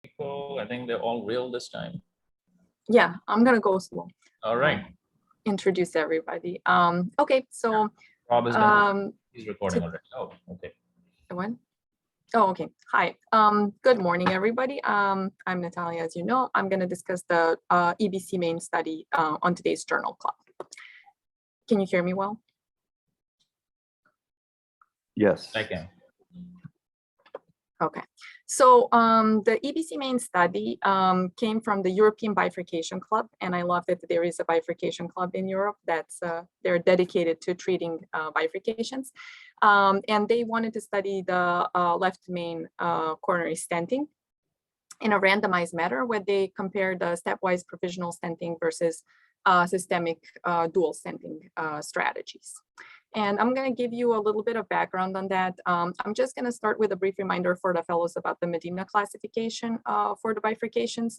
I think they're all real this time. Yeah, I'm gonna go slow. All right. Introduce everybody. Okay, so Rob is done. He's recording already. Oh, okay. What? Oh, okay. Hi. Good morning, everybody. I'm Natalia. As you know, I'm gonna discuss the EBC Main study on today's journal club. Can you hear me well? Yes. I can. Okay, so the EBC Main study came from the European Bifurcation Club, and I love that there is a bifurcation club in Europe that's they're dedicated to treating bifurcations, and they wanted to study the left main coronary stenting in a randomized manner, where they compare the stepwise provisional stenting versus systemic dual stenting strategies. And I'm going to give you a little bit of background on that. I'm just going to start with a brief reminder for the fellows about the Medina classification for the bifurcations,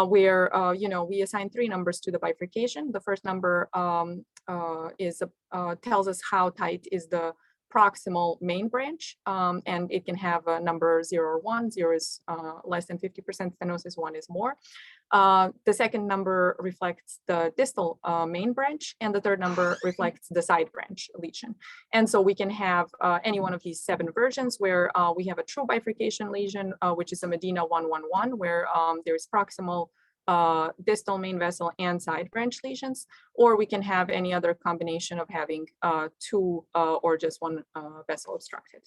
where we assign 3 numbers to the bifurcation. The first number tells us how tight is the proximal main branch, and it can have a number 0 or 1. 0 is less than 50% stenosis, 1 is more. The second number reflects the distal main branch, and the third number reflects the side branch lesion. And so we can have any one of these 7 versions where we have a true bifurcation lesion, which is a Medina 111, where there is proximal distal main vessel and side branch lesions, or we can have any other combination of having 2 or just 1 vessel obstructed.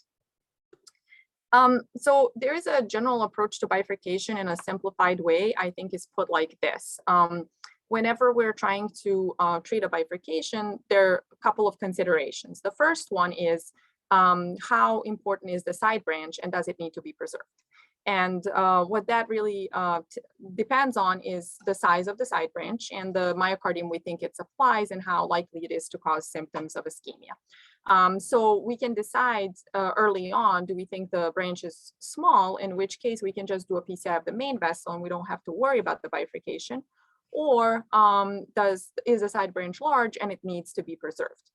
So there is a general approach to bifurcation in a simplified way, I think is put like this. Whenever we're trying to treat a bifurcation, there are a couple of considerations. The first one is how important is the side branch and does it need to be preserved? And what that really depends on is the size of the side branch and the myocardium we think it supplies and how likely it is to cause symptoms of ischemia. So we can decide early on, do we think the branch is small, in which case we can just do a PCI of the main vessel and we don't have to worry about the bifurcation, or is the side branch large and it needs to be preserved?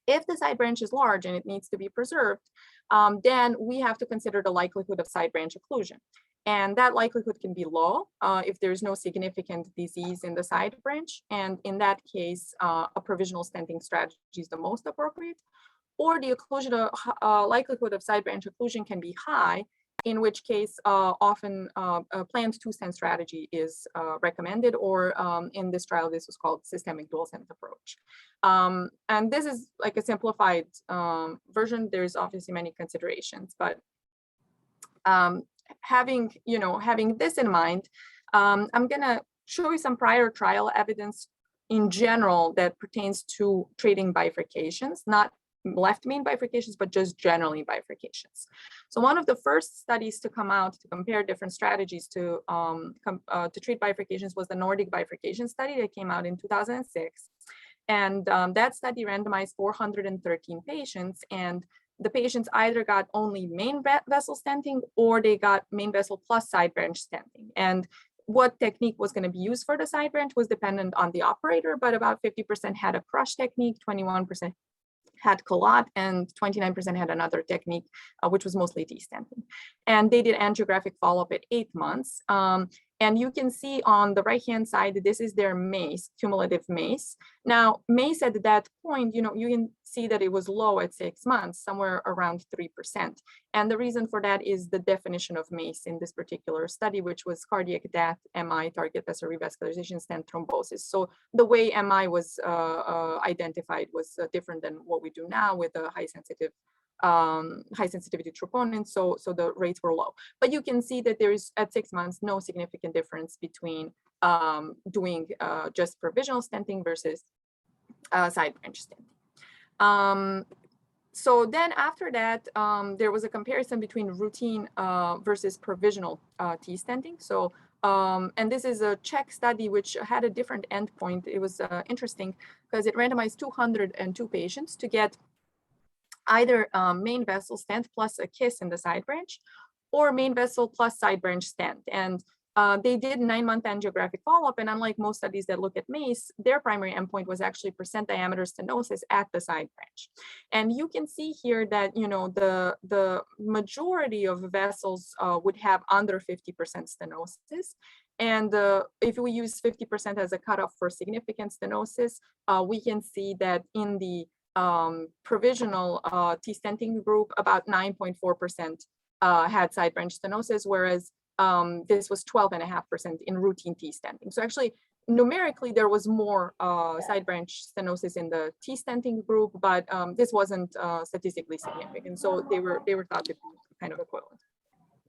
If the side branch is large and it needs to be preserved, then we have to consider the likelihood of side branch occlusion. And that likelihood can be low if there's no significant disease in the side branch. And in that case, a provisional stenting strategy is the most appropriate. Or the occlusion likelihood of side branch occlusion can be high, in which case often a planned 2-stent strategy is recommended, or in this trial, this was called systemic dual stent approach. And this is like a simplified version. There's obviously many considerations, but having this in mind, I'm gonna show you some prior trial evidence in general that pertains to treating bifurcations, not left main bifurcations, but just generally bifurcations. So one of the first studies to come out to compare different strategies to treat bifurcations was the Nordic bifurcation study that came out in 2006. And that study randomized 413 patients, and the patients either got only main vessel stenting or they got main vessel plus side branch stenting. And what technique was going to be used for the side branch was dependent on the operator, but about 50% had a crush technique, 21% had collot, and 29% had another technique, which was mostly destenting. And they did angiographic follow-up at 8 months. And you can see on the right-hand side, this is their MACE, cumulative MACE. Now, MACE at that point, you can see that it was low at 6 months, somewhere around 3%. And the reason for that is the definition of MACE in this particular study, which was cardiac death, MI, target vessel revascularization, stent thrombosis. So the way MI was identified was different than what we do now with a high sensitivity troponin, so the rates were low. But you can see that there is at 6 months no significant difference between doing just provisional stenting versus side branch stenting. So then after that, there was a comparison between routine versus provisional T-stenting. So and this is a Czech study which had a different endpoint. It was interesting because it randomized 202 patients to get either main vessel stent plus a KISS in the side branch, or main vessel plus side branch stent. And they did 9-month angiographic follow-up, and unlike most studies that look at MACE, their primary endpoint was actually percent diameter stenosis at the side branch. And you can see here that, the majority of vessels would have under 50% stenosis. And if we use 50% as a cutoff for significant stenosis, we can see that in the provisional T-stenting group, about 9.4% had side branch stenosis, whereas this was 12.5% in routine T-stenting. So actually, numerically, there was more side branch stenosis in the T-stenting group, but this wasn't statistically significant. So they were thought to be kind of equivalent.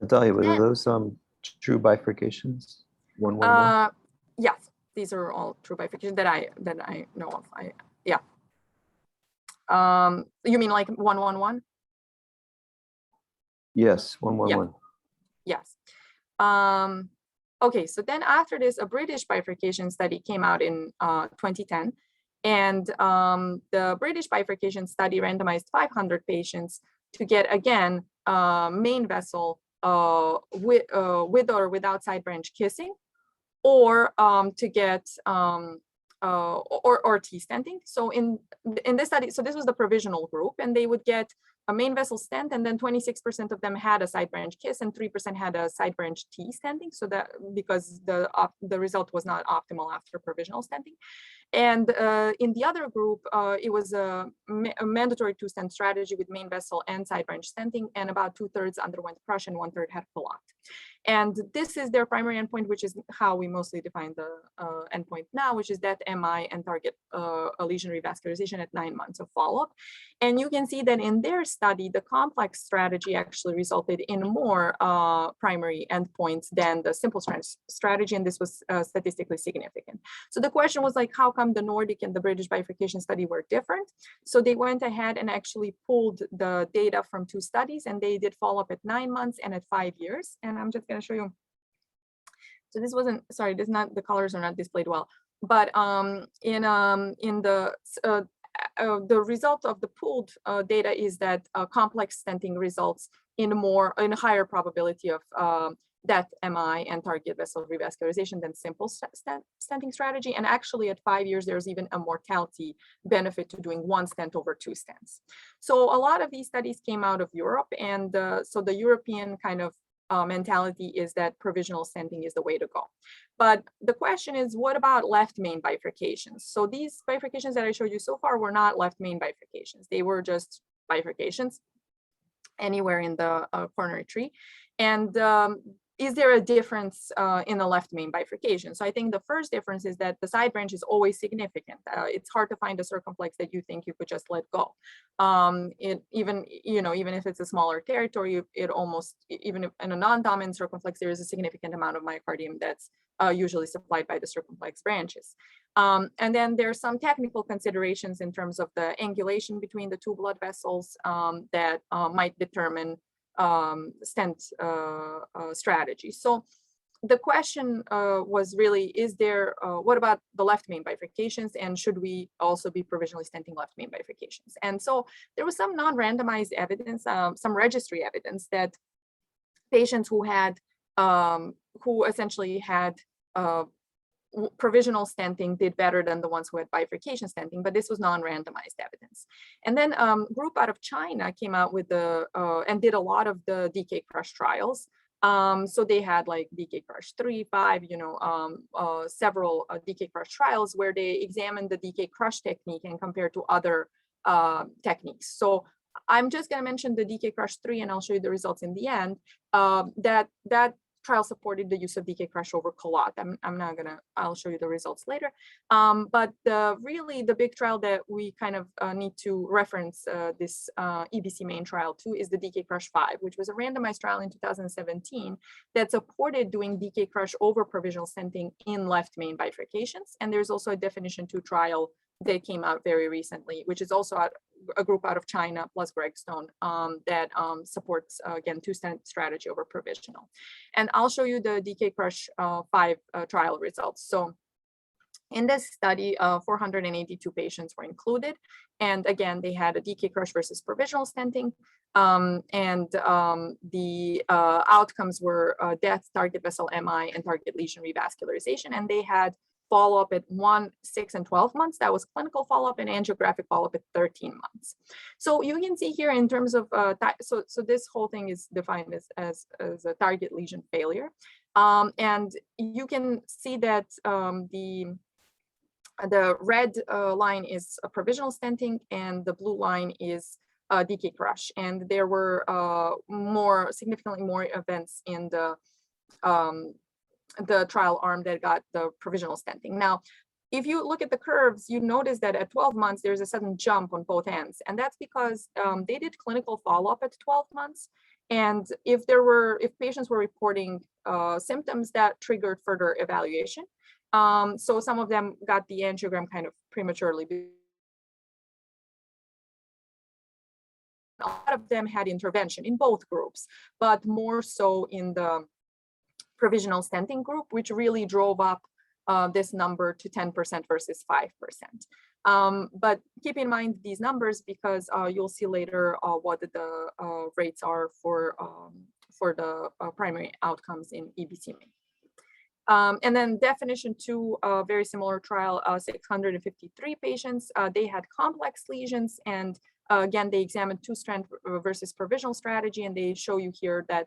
Natalia, were those true bifurcations? 1-1-1? Yes, these are all true bifurcations that I know of. You mean like 1-1-1? Yes, 1-1-1. Yes. Okay, so then after this, a British bifurcation study came out in 2010. And the British bifurcation study randomized 500 patients to get, again, main vessel with or without side branch kissing, or to get or T-stenting. So in this study, so this was the provisional group, and they would get a main vessel stent, and then 26% of them had a side branch kiss, and 3% had a side branch T-stenting. So that because the result was not optimal after provisional stenting. And in the other group, it was a mandatory two-stent strategy with main vessel and side branch stenting, and about 2/3 underwent crush and 1/3 had pull-out. And this is their primary endpoint, which is how we mostly define the endpoint now, which is death, MI, and target a lesion revascularization at 9 months of follow-up. And you can see that in their study, the complex strategy actually resulted in more primary endpoints than the simple strategy, and this was statistically significant. So the question was like, how come the Nordic and the British bifurcation study were different? So they went ahead and actually pulled the data from 2 studies, and they did follow-up at 9 months and at 5 years. And I'm just going to show you. So this wasn't, sorry, this not, the colors are not displayed well, but in the result of the pooled data is that complex stenting results in a higher probability of death, MI, and target vessel revascularization than simple stenting strategy. And actually at 5 years, there's even a mortality benefit to doing 1 stent over 2 stents. So a lot of these studies came out of Europe, and so the European kind of mentality is that provisional stenting is the way to go. But the question is, what about left main bifurcations? So these bifurcations that I showed you so far were not left main bifurcations. They were just bifurcations anywhere in the coronary tree. And is there a difference in the left main bifurcation? So I think the first difference is that the side branch is always significant. It's hard to find a circumflex that you think you could just let go. Even if it's a smaller territory, it almost, even if in a non-dominant circumflex, there is a significant amount of myocardium that's usually supplied by the circumflex branches. And then there's some technical considerations in terms of the angulation between the 2 blood vessels that might determine stent strategy. So the question was really, what about the left main bifurcations, and should we also be provisionally stenting left main bifurcations? And so there was some non-randomized evidence, some registry evidence that patients who essentially had provisional stenting did better than the ones who had bifurcation stenting, but this was non-randomized evidence. And then a group out of China came out with and did a lot of the DK crush trials. So they had like DK crush 3, 5, several DK crush trials where they examined the DK crush technique and compared to other techniques. So I'm just going to mention the DK crush 3, and I'll show you the results in the end. That trial supported the use of DK crush over Colot. I'll show you the results later. But really the big trial that we kind of need to reference this EBC Main trial to is the DK crush 5, which was a randomized trial in 2017 that supported doing DK crush over provisional stenting in left main bifurcations. And there's also a definition 2 trial that came out very recently, which is also a group out of China plus Gregstone that supports, again, 2-stent strategy over provisional. And I'll show you the DK crush 5 trial results. So In this study, 482 patients were included. And again, they had a DK crush versus provisional stenting. The outcomes were death, target vessel MI, and target lesion revascularization. And they had follow-up at 1, 6, and 12 months. That was clinical follow-up, and angiographic follow-up at 13 months. So you can see here in terms of, so this whole thing is defined as a target lesion failure. And you can see that the red line is a provisional stenting, and the blue line is DK crush. And there were significantly more events in the trial arm that got the provisional stenting. Now, if you look at the curves, you notice that at 12 months, there's a sudden jump on both ends. And that's because they did clinical follow-up at 12 months. And if patients were reporting symptoms that triggered further evaluation. So some of them got the angiogram kind of prematurely. A lot of them had intervention in both groups, but more so in the provisional stenting group, which really drove up this number to 10% versus 5%. But keep in mind these numbers because you'll see later what the rates are for the primary outcomes in EBC Main. And then definition 2, very similar trial, 653 patients. They had complex lesions, and again, they examined two-stent versus provisional strategy, and they show you here that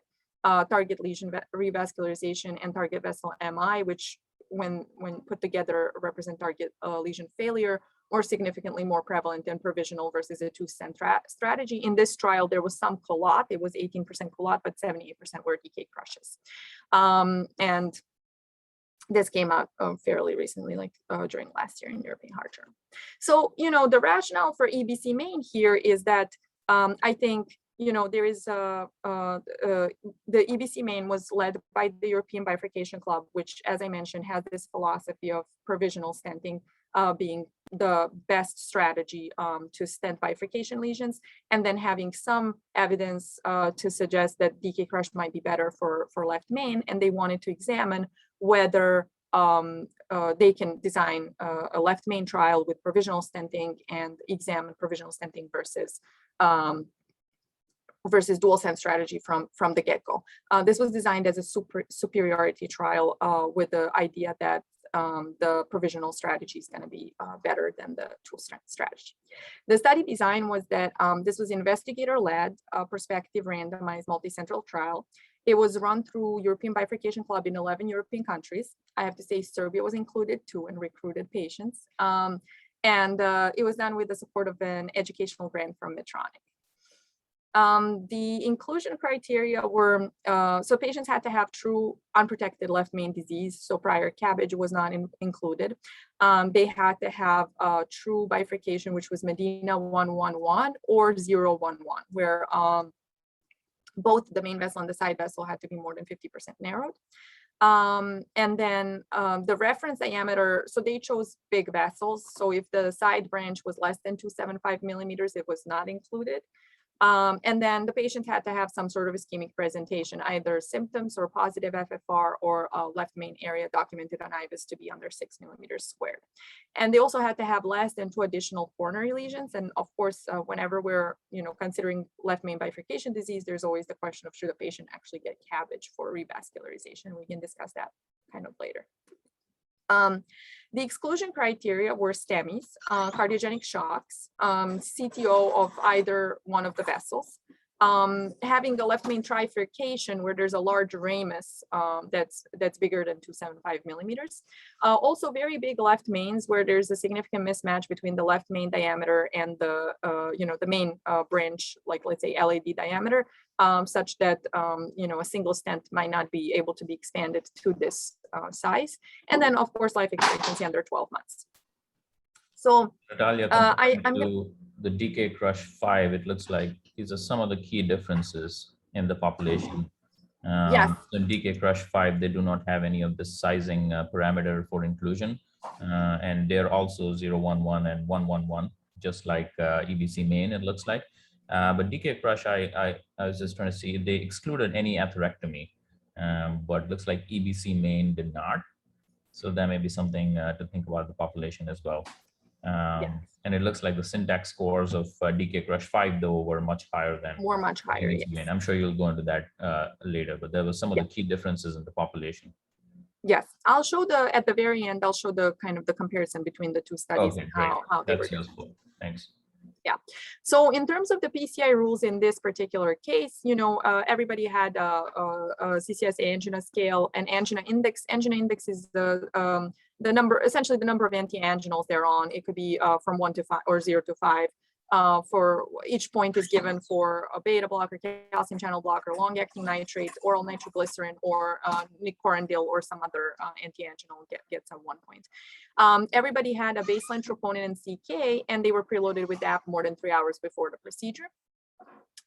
target lesion revascularization and target vessel MI, which when put together represent target lesion failure, or significantly more prevalent than provisional versus a two-stent strategy. In this trial, there was some clot. It was 18% clot, but 78% were DK crushes. And this came out fairly recently, like during last year in European Heart Journal. So, the rationale for EBC Main here is that I think, there is the EBC Main was led by the European Bifurcation Club, which, as I mentioned, has this philosophy of provisional stenting being the best strategy to stent bifurcation lesions, and then having some evidence to suggest that DK crush might be better for left main, and they wanted to examine whether they can design a left main trial with provisional stenting and examine provisional stenting versus dual stent strategy from the get-go. This was designed as a superiority trial with the idea that the provisional strategy is going to be better than the two-stent strategy. The study design was that this was investigator-led, prospective, randomized, multicentral trial. It was run through European Bifurcation Club in 11 European countries. I have to say Serbia was included too and recruited patients. And it was done with the support of an educational grant from Medtronic. The inclusion criteria were, so patients had to have true unprotected left main disease, so prior CABG was not included. They had to have true bifurcation, which was Medina 111 or 011, where both the main vessel and the side vessel had to be more than 50% narrowed. And then the reference diameter, so they chose big vessels. So if the side branch was less than 275 millimeters, it was not included. And then the patient had to have some sort of ischemic presentation, either symptoms or positive FFR or left main area documented on IVUS to be under 6 millimeters squared. And they also had to have less than 2 additional coronary lesions. And of course, whenever we're considering left main bifurcation disease, there's always the question of should the patient actually get CABG for revascularization. We can discuss that kind of later. The exclusion criteria were STEMIs, cardiogenic shocks, CTO of either one of the vessels, having a left main trifurcation where there's a large ramus that's bigger than 275 millimeters. Also very big left mains where there's a significant mismatch between the left main diameter and the the main branch, like let's say LAD diameter, such that a single stent might not be able to be expanded to this size. And then of course life expectancy under 12 months. So Natalia, I'm the DK crush 5, it looks like these are some of the key differences in the population. Yes. In DK crush 5, they do not have any of the sizing parameter for inclusion. And they're also 011 and 111, just like EBC Main, it looks like. But DK crush, I was just trying to see if they excluded any atherectomy, but looks like EBC Main did not. So that may be something to think about the population as well. Yes. And it looks like the syntax scores of DK Crush 5 though were much higher than Much higher, EBC yes. Main. I'm sure you'll go into that later, but there were some of Yeah. the key differences in the population. Yes, I'll show at the very end, I'll show the kind of the comparison between the two studies Okay, and great. how they were That's different. useful. Thanks. Yeah. So in terms of the PCI rules in this particular case, everybody had a CCSA angina scale and angina index. Angina index is the number, essentially the number of anti-anginals they're on. It could be from 1 to 5 or 0 to 5. For each point is given for a beta blocker, calcium channel blocker, long-acting nitrate, oral nitroglycerin, or nicorandil, or some other anti-anginal gets a 1 point. Everybody had a baseline troponin and CK, and they were preloaded with DAP more than 3 hours before the procedure.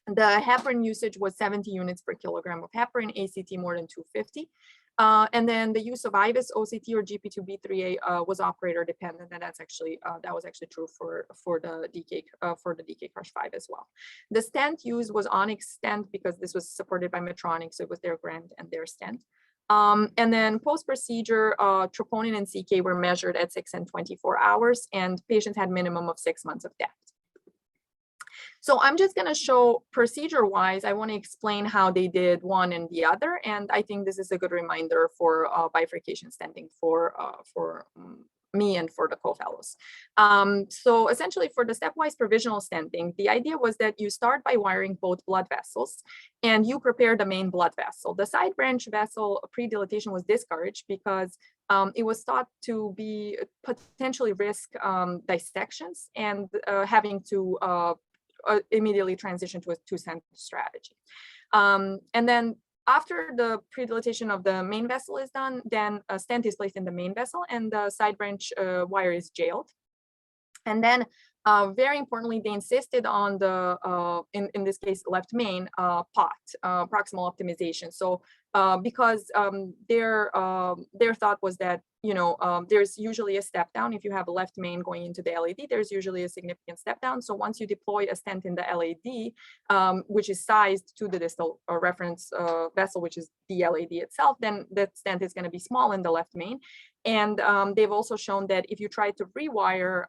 The heparin usage was 70 units per kilogram of heparin, ACT more than 250. And then the use of IVUS, OCT, or GP2B3A was operator dependent, and that's actually that was actually true for the DK Crush 5 as well. The stent used was Onyx stent because this was supported by Medtronic, so it was their grant and their stent. And then post-procedure, troponin and CK were measured at 6 and 24 hours, and patients had minimum of 6 months of depth. So I'm just going to show procedure-wise, I want to explain how they did one and the other, and I think this is a good reminder for bifurcation stenting for me and for the co-fellows. So essentially for the stepwise provisional stenting, the idea was that you start by wiring both blood vessels and you prepare the main blood vessel. The side branch vessel pre-dilatation was discouraged because it was thought to be potentially risk dissections and having to immediately transition to a two-stent strategy. And then after the pre-dilatation of the main vessel is done, then a stent is placed in the main vessel and the side branch wire is jailed. And then very importantly, they insisted on the, in this case, left main pot, proximal optimization. So because their thought was that, there's usually a step down. If you have a left main going into the LAD, there's usually a significant step down. So once you deploy a stent in the LAD, which is sized to the distal reference vessel, which is the LAD itself, then that stent is going to be small in the left main. And they've also shown that if you try to rewire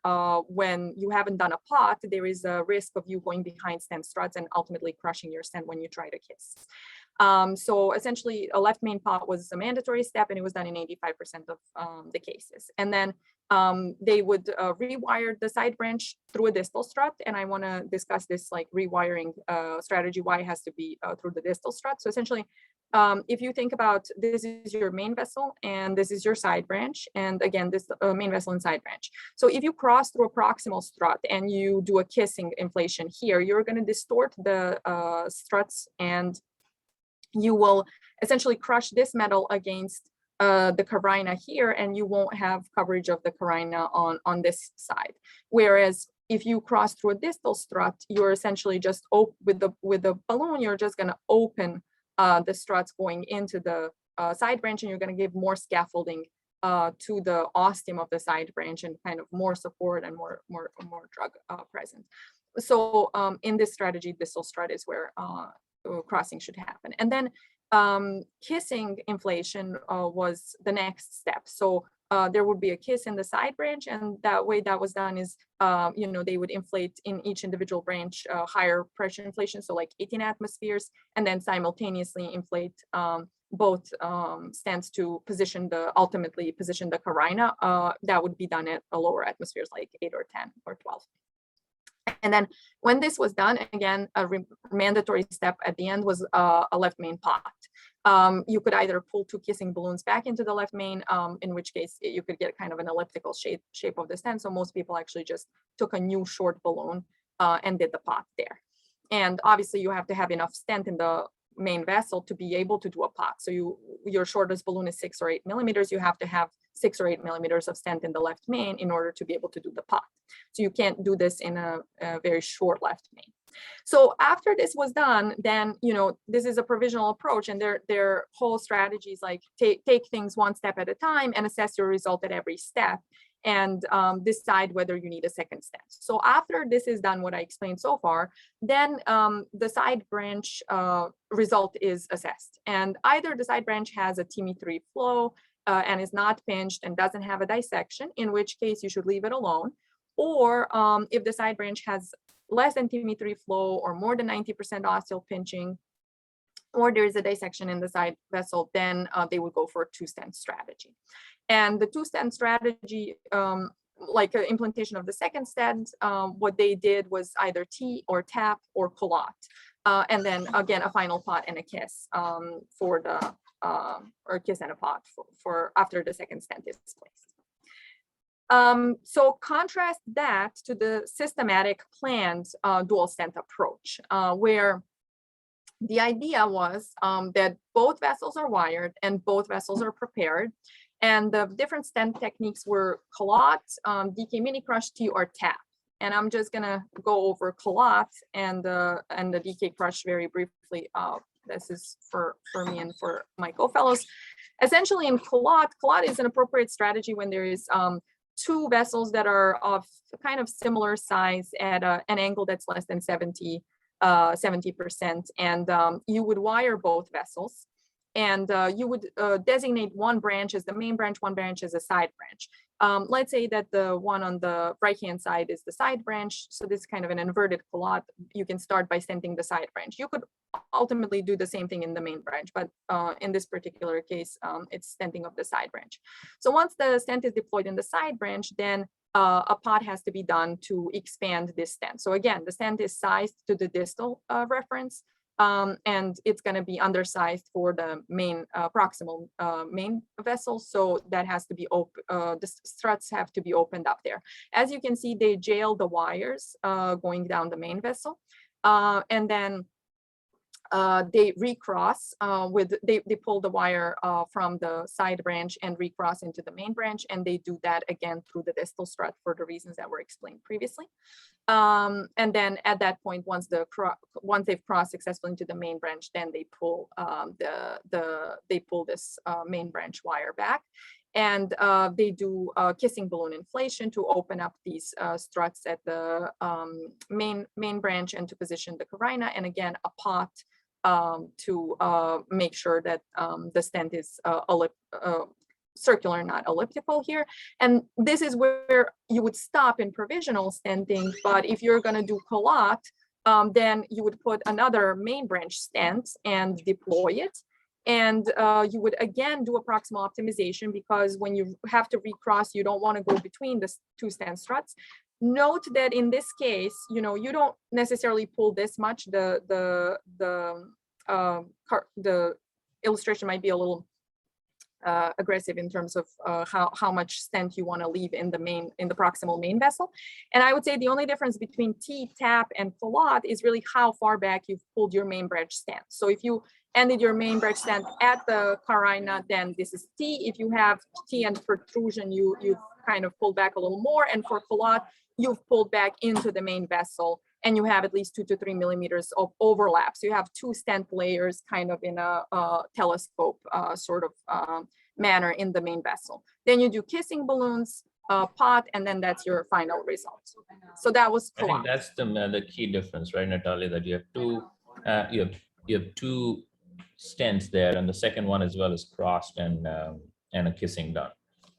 when you haven't done a pot, there is a risk of you going behind stent struts and ultimately crushing your stent when you try to kiss. So essentially a left main pot was a mandatory step and it was done in 85% of the cases. And then they would rewire the side branch through a distal strut. And I want to discuss this like rewiring strategy, why it has to be through the distal strut. So essentially, if you think about this is your main vessel and this is your side branch, and again, this main vessel and side branch. So if you cross through a proximal strut and you do a kissing inflation here, you're going to distort the struts and you will essentially crush this metal against the carina here, and you won't have coverage of the carina on this side. Whereas if you cross through a distal strut, you're essentially just with the balloon, you're just going to open the struts going into the side branch, and you're going to give more scaffolding to the ostium of the side branch and kind of more support and more drug present. So in this strategy, distal strut is where crossing should happen. And then kissing inflation was the next step. So there would be a kiss in the side branch, and that way that was done is, they would inflate in each individual branch higher pressure inflation, so like 18 atmospheres, and then simultaneously inflate both stents to ultimately position the carina. That would be done at a lower atmospheres like 8 or 10 or 12. And then when this was done, again, a mandatory step at the end was a left main pot. You could either pull 2 kissing balloons back into the left main, in which case you could get kind of an elliptical shape of the stent. So most people actually just took a new short balloon and did the pot there. And obviously you have to have enough stent in the main vessel to be able to do a pot. So your shortest balloon is 6 or 8 millimeters. You have to have 6 or 8 millimeters of stent in the left main in order to be able to do the pot. So you can't do this in a very short left main. So after this was done, then, this is a provisional approach, and their whole strategy is like take things one step at a time and assess your result at every step and decide whether you need a second stent. So after this is done, what I explained so far, then the side branch result is assessed. And either the side branch has a TIMI3 flow, and is not pinched and doesn't have a dissection, in which case you should leave it alone. Or if the side branch has less than TME3 flow or more than 90% osteal pinching, or there is a dissection in the side vessel, then they would go for a two-stent strategy. And the two-stent strategy, like implantation of the second stent, what they did was either T or tap or collot. And then again, a final pot and a kiss for the, or kiss and a pot for after the second stent is placed. So contrast that to the systematic planned dual stent approach, where the idea was that both vessels are wired and both vessels are prepared. And the different stent techniques were collot, DK mini crush, T, or tap. And I'm just gonna go over collot and the DK crush very briefly. This is for me and for my co-fellows. Essentially in collot is an appropriate strategy when there is two vessels that are of kind of similar size at an angle that's less than 70%, and you would wire both vessels, and you would designate one branch as the main branch, one branch as a side branch. Let's say that the one on the right-hand side is the side branch. So this is kind of an inverted collot. You can start by stenting the side branch. You could ultimately do the same thing in the main branch, but in this particular case, it's stenting of the side branch. So once the stent is deployed in the side branch, then a pot has to be done to expand this stent. So again, the stent is sized to the distal reference, and it's going to be undersized for the main proximal main vessel. So that has to be open. The struts have to be opened up there. As you can see, they jail the wires going down the main vessel, and then they recross they pull the wire from the side branch and recross into the main branch, and they do that again through the distal strut for the reasons that were explained previously. And then at that point, once they've crossed successfully into the main branch, then they pull this main branch wire back. And they do kissing balloon inflation to open up these struts at the main branch and to position the carina, and again a pot to make sure that the stent is circular, not elliptical here. And this is where you would stop in provisional stenting, but if you're going to do collot, then you would put another main branch stent and deploy it. And you would again do a proximal optimization, because when you have to recross, you don't want to go between the two stent struts. Note that in this case, you don't necessarily pull this much. The illustration might be a little aggressive in terms of how much stent you want to leave in the proximal main vessel. And I would say the only difference between T, tap, and collot is really how far back you've pulled your main branch stent. So if you ended your main branch stent at the carina, then this is T. If you have T and protrusion, you've kind of pulled back a little more. And for collot, you've pulled back into the main vessel, and you have at least 2 to 3 millimeters of overlap. So you have two stent layers kind of in a telescope sort of manner in the main vessel. Then you do kissing balloons, pot, and then that's your final result. So that was collot. I think that's the key difference, right, Natalia? That you have two stents there, and the second one as well is crossed and a kissing done.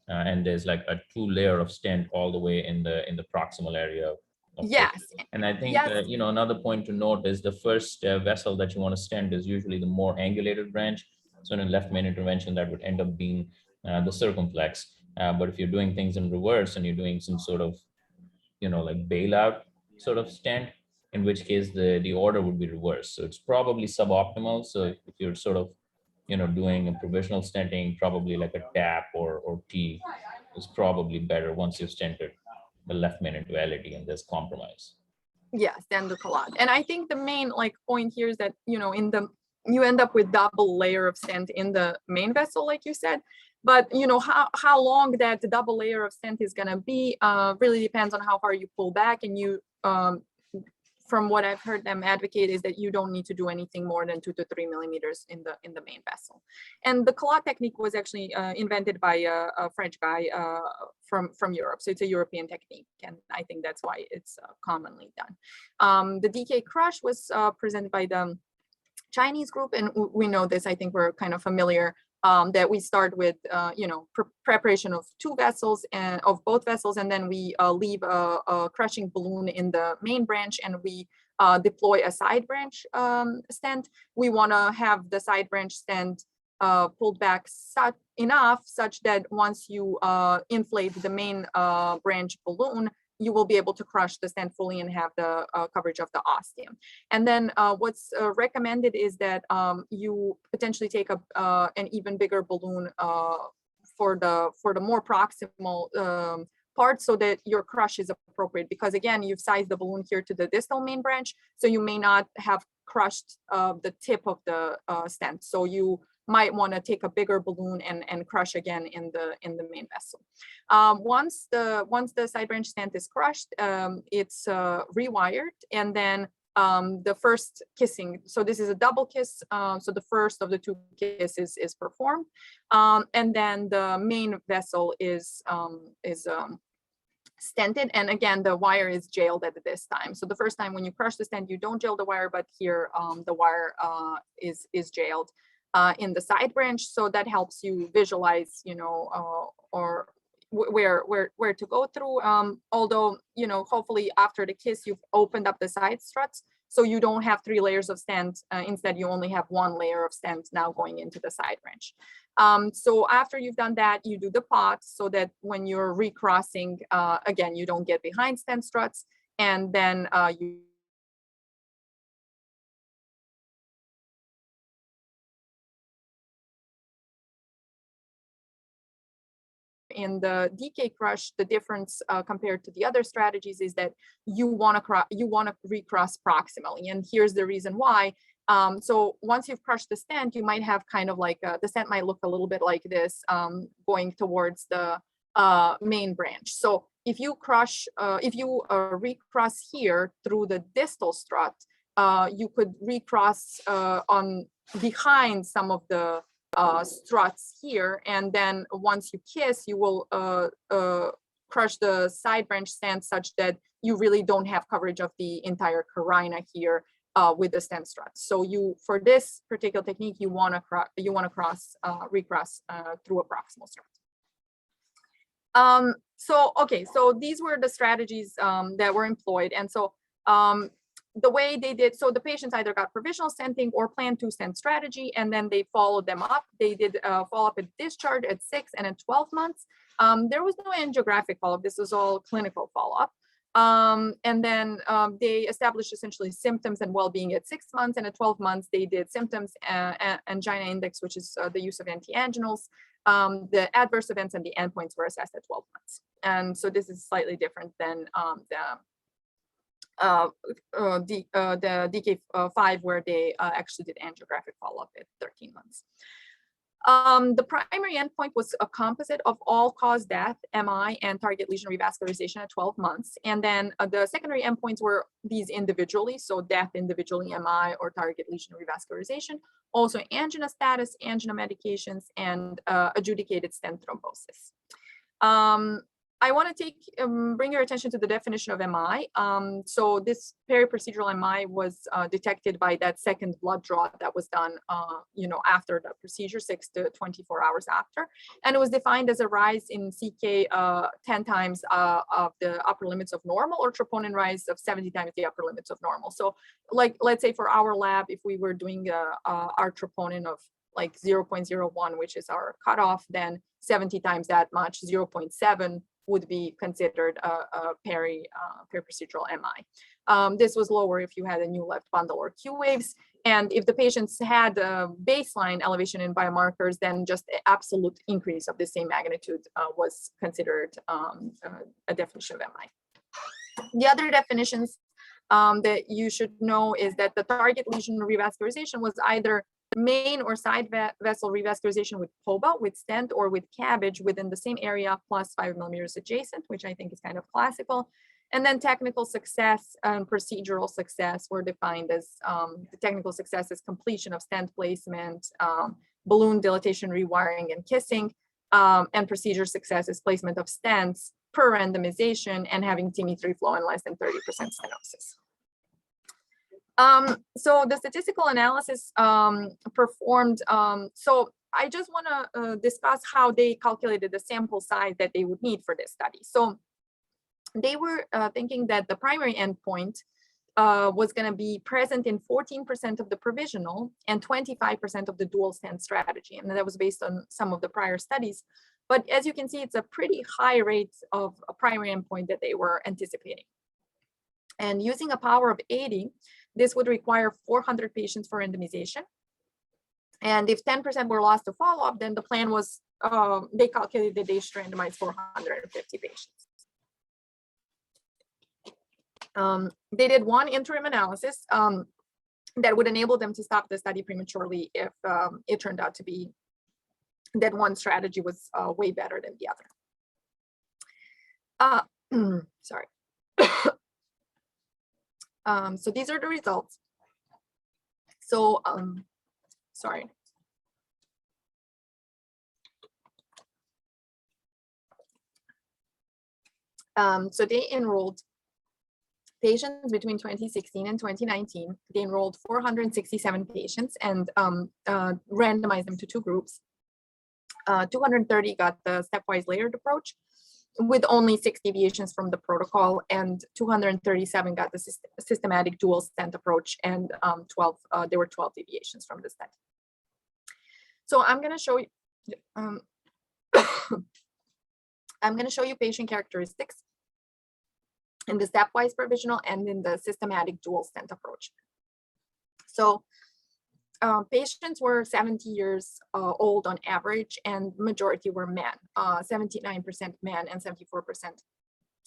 And there's like a 2-layer of stent all the way in the proximal area. Yes. And I think, yes. Another point to note is the first vessel that you want to stent is usually the more angulated branch. So in a left main intervention, that would end up being the circumflex. But if you're doing things in reverse and you're doing some sort of, like bailout sort of stent, in which case the order would be reversed. So it's probably suboptimal. So if you're sort of, doing a provisional stenting, probably like a tap or T is probably better once you've stented the left main into LAD and there's compromise. Yes, then the collot. And I think the main point here is that, you end up with double layer of stent in the main vessel, like you said. But how long that double layer of stent is going to be really depends on how far you pull back. And you, from what I've heard them advocate, is that you don't need to do anything more than 2 to 3 millimeters in the main vessel. And the collot technique was actually invented by a French guy from Europe. So it's a European technique, and I think that's why it's commonly done. The DK crush was presented by the Chinese group, and we know this. I think we're kind of familiar that we start with, preparation of two vessels and of both vessels, and then we leave a crushing balloon in the main branch, and we deploy a side branch stent. We want to have the side branch stent pulled back enough such that once you inflate the main branch balloon, you will be able to crush the stent fully and have the coverage of the ostium. And then what's recommended is that you potentially take an even bigger balloon for the more proximal part, so that your crush is appropriate, because again, you've sized the balloon here to the distal main branch, so you may not have crushed the tip of the stent. So you might want to take a bigger balloon and crush again in the main vessel. Once the side branch stent is crushed, it's rewired, and then the first kissing. So this is a double kiss. So the first of the two kisses is performed, and then the main vessel is stented, and again the wire is jailed at this time. So the first time when you crush the stent, you don't jail the wire, but here the wire is jailed in the side branch. So that helps you visualize, or where to go through. Although, hopefully after the kiss, you've opened up the side struts, so you don't have 3 layers of stent. Instead, you only have 1 layer of stent now going into the side branch. So after you've done that, you do the pot, so that when you're recrossing, again, you don't get behind stent struts, and then you in the DK crush, the difference compared to the other strategies is that you want to recross proximally, and here's the reason why. So once you've crushed the stent, you might have kind of like the stent might look a little bit like this, going towards the main branch. So if you recross here through the distal strut, you could recross on behind some of the struts here, and then once you kiss, you will crush the side branch stent such that you really don't have coverage of the entire carina here with the stent struts. So for this particular technique, you want to recross through a proximal strut. So these were the strategies that were employed, and so the way they did, so the patients either got provisional stenting or planned 2-stent strategy, and then they followed them up. They did follow-up at discharge at 6 and at 12 months. There was no angiographic follow-up. This was all clinical follow-up. And then they established essentially symptoms and well-being at 6 months, and at 12 months they did symptoms, angina index, which is the use of antianginals. The adverse events and the endpoints were assessed at 12 months. And so this is slightly different than the DK5, where they actually did angiographic follow-up at 13 months. The primary endpoint was a composite of all-cause death, MI, and target lesion revascularization at 12 months. And then the secondary endpoints were these individually, so death individually, MI, or target lesion revascularization. Also angina status, angina medications, and adjudicated stent thrombosis. I want to bring your attention to the definition of MI. So this peri-procedural MI was detected by that second blood draw that was done, after the procedure, 6 to 24 hours after, and it was defined as a rise in CK 10 times of the upper limits of normal, or troponin rise of 70 times the upper limits of normal. So, like, let's say for our lab, if we were doing our troponin of like 0.01, which is our cutoff, then 70 times that much, 0.7, would be considered a peri-procedural MI. This was lower if you had a new left bundle or Q waves. And if the patients had a baseline elevation in biomarkers, then just the absolute increase of the same magnitude was considered a definition of MI. The other definitions that you should know is that the target lesion revascularization was either main or side vessel revascularization with POBA, with stent, or with cabbage within the same area plus 5 millimeters adjacent, which I think is kind of classical. And then technical success and procedural success were defined as the technical success is completion of stent placement, balloon dilatation, rewiring, and kissing, and procedure success is placement of stents per randomization and having TIMI3 flow in less than 30% stenosis. So the statistical analysis performed, so I just want to discuss how they calculated the sample size that they would need for this study. So they were thinking that the primary endpoint was going to be present in 14% of the provisional and 25% of the dual stent strategy. And that was based on some of the prior studies. But as you can see, it's a pretty high rate of a primary endpoint that they were anticipating. And using a power of 80, this would require 400 patients for randomization. And if 10% were lost to follow-up, then the plan was, they calculated they should randomize 450 patients. They did one interim analysis that would enable them to stop the study prematurely if it turned out to be that one strategy was way better than the other. Sorry. So these are the results. So, sorry. So they enrolled patients between 2016 and 2019. They enrolled 467 patients and randomized them to two groups. 230 got the stepwise layered approach with only 6 deviations from the protocol, and 237 got the systematic dual stent approach, and there were 12 deviations from the stent. So I'm going to show you, I'm going to show you patient characteristics in the stepwise provisional and in the systematic dual stent approach. So patients were 70 years old on average, and majority were men, 79% men and 74%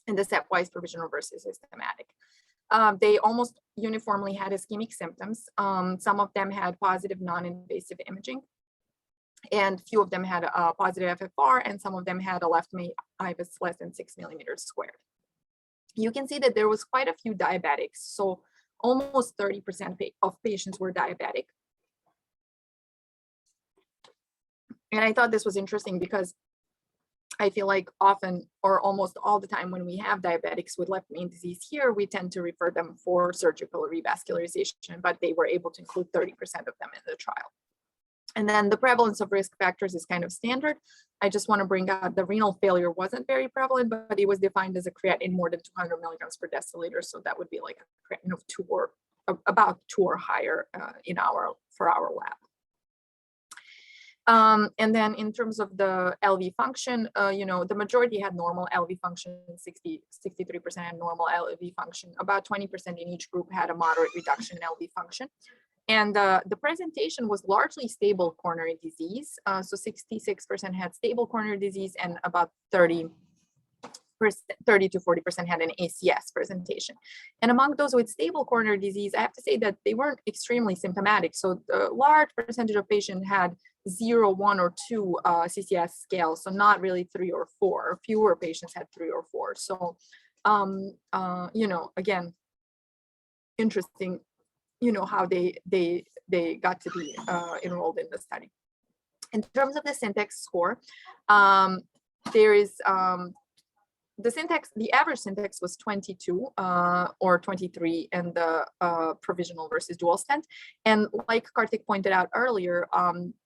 in the stepwise provisional versus systematic. They almost uniformly had ischemic symptoms. Some of them had positive non-invasive imaging, and few of them had a positive FFR, and some of them had a left main IVUS less than 6 millimeters squared. You can see that there was quite a few diabetics. So almost 30% of patients were diabetic. And I thought this was interesting because I feel like often or almost all the time when we have diabetics with left main disease here, we tend to refer them for surgical revascularization, but they were able to include 30% of them in the trial. And then the prevalence of risk factors is kind of standard. I just want to bring out the renal failure wasn't very prevalent, but it was defined as a creatinine more than 200 milligrams per deciliter. So that would be like a creatinine of 2 or about 2 or higher for our lab. And then in terms of the LV function, the majority had normal LV function, 63% had normal LV function, about 20% in each group had a moderate reduction in LV function. And the presentation was largely stable coronary disease. So 66% had stable coronary disease, and about 30 to 40% had an ACS presentation. And among those with stable coronary disease, I have to say that they weren't extremely symptomatic. So the large percentage of patients had 0, 1, or 2 CCS scales, so not really 3 or 4. Fewer patients had 3 or 4. So, again, interesting, how they got to be enrolled in the study. In terms of the syntax score, there is the average syntax was 22 or 23 in the provisional versus dual stent. And like Kartik pointed out earlier,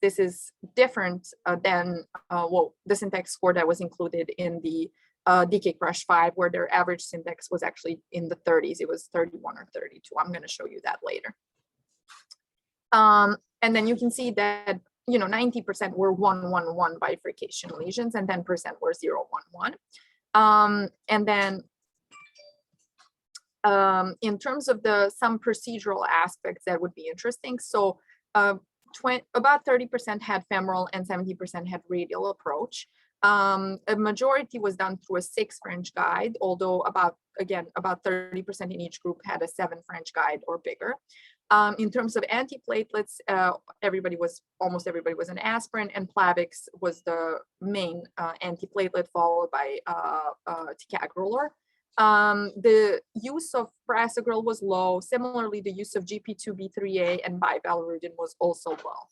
this is different than the syntax score that was included in the DK Crush 5, where their average syntax was actually in the 30s. It was 31 or 32. I'm going to show you that later. And then you can see that 90% were 1-1-1 bifurcation lesions, and 10% were 0-1-1. And then in terms of some procedural aspects that would be interesting. So about 30% had femoral and 70% had radial approach. A majority was done through a 6 French guide, although about 30% in each group had a 7 French guide or bigger. In terms of antiplatelets, almost everybody was an aspirin, and Plavix was the main antiplatelet, followed by ticagrelor. The use of prasugrel was low. Similarly, the use of GP2B3A and bivalirudin was also low.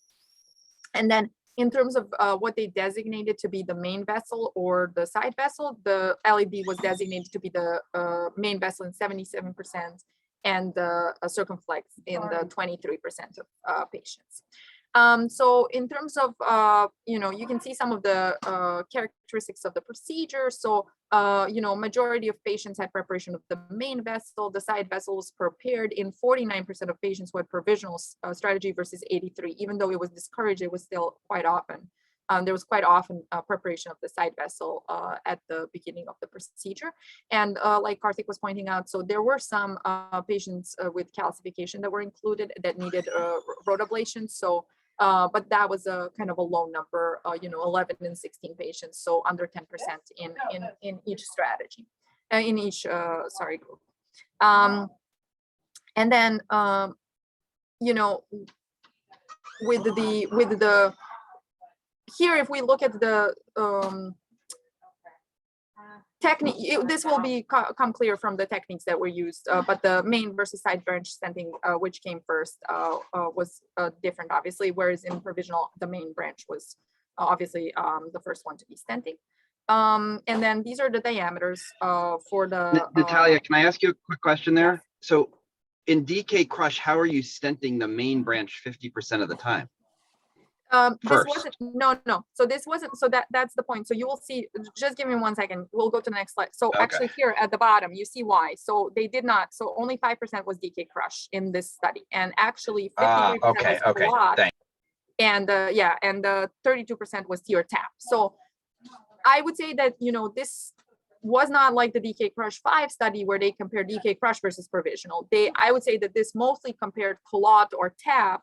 And then in terms of what they designated to be the main vessel or the side vessel, the LEB was designated to be the main vessel in 77%, and the circumflex in the 23% of patients. So in terms of, you can see some of the characteristics of the procedure. So, majority of patients had preparation of the main vessel. The side vessel was prepared in 49% of patients who had provisional strategy versus 83. Even though it was discouraged, it was still quite often. There was quite often preparation of the side vessel at the beginning of the procedure. And like Karthik was pointing out, so there were some patients with calcification that were included that needed rotablation. So, but that was a kind of a low number, 11 and 16 patients, so under 10% in each strategy, in each group. And then with the here, if we look at the technique, this will come clear from the techniques that were used, but the main versus side branch stenting, which came first, was different, obviously, whereas in provisional, the main branch was obviously the first one to be stenting. And then these are the diameters for the... Natalia, can I ask you a quick question there? Yes. So in DK crush, how are you stenting the main branch 50% of the time? This wasn't, no. So this wasn't, so that's the point. So you will see, just give me 1 second. We'll go to the next slide. So okay. Actually here at the bottom, you see why. So they did not, so only 5% was DK crush in this study. And actually 53% was clot. And and 32% was tear tap. So I would say that, this was not like the DK crush 5 study where they compared DK crush versus provisional. I would say that this mostly compared clot or tap